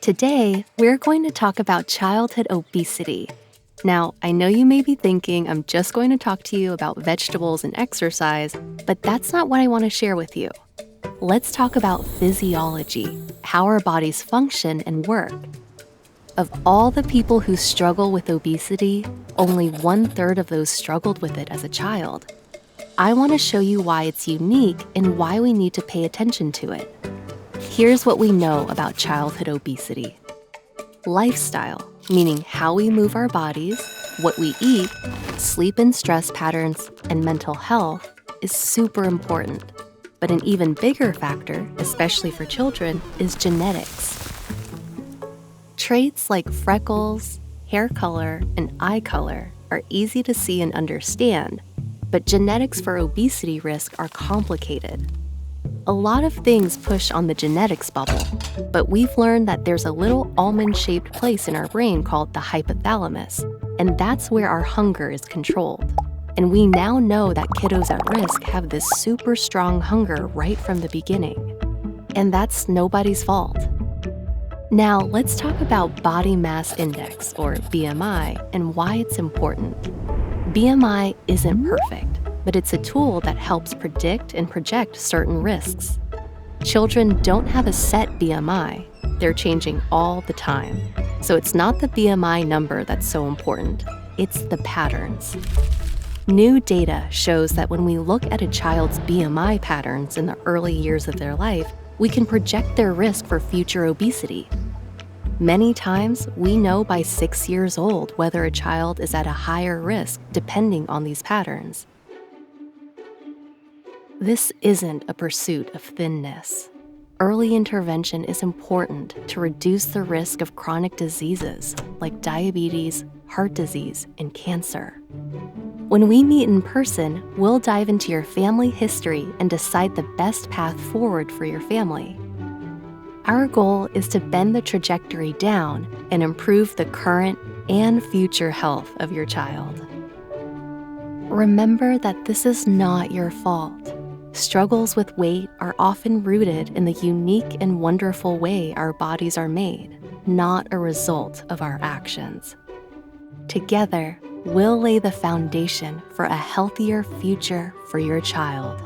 Today, we're going to talk about childhood obesity. Now, I know you may be thinking I'm just going to talk to you about vegetables and exercise, but that's not what I want to share with you. Let's talk about physiology, how our bodies function and work. Of all the people who struggle with obesity, only 1/3 of those struggled with it as a child. I want to show you why it's unique and why we need to pay attention to it. Here's what we know about childhood obesity. Lifestyle, meaning how we move our bodies, what we eat, sleep and stress patterns, and mental health, is super important. But an even bigger factor, especially for children, is genetics. Traits like freckles, hair color, and eye color are easy to see and understand, but genetics for obesity risk are complicated. A lot of things push on the genetics bubble, but we've learned that there's a little almond-shaped place in our brain called the hypothalamus, and that's where our hunger is controlled. And we now know that kiddos at risk have this super strong hunger right from the beginning. And that's nobody's fault. Now, let's talk about body mass index, or BMI, and why it's important. BMI isn't perfect, but it's a tool that helps predict and project certain risks. Children don't have a set BMI. They're changing all the time. So it's not the BMI number that's so important, it's the patterns. New data shows that when we look at a child's BMI patterns in the early years of their life, we can project their risk for future obesity. Many times, we know by 6 years old whether a child is at a higher risk depending on these patterns. This isn't a pursuit of thinness. Early intervention is important to reduce the risk of chronic diseases like diabetes, heart disease, and cancer. When we meet in person, we'll dive into your family history and decide the best path forward for your family. Our goal is to bend the trajectory down and improve the current and future health of your child. Remember that this is not your fault. Struggles with weight are often rooted in the unique and wonderful way our bodies are made, not a result of our actions. Together, we'll lay the foundation for a healthier future for your child.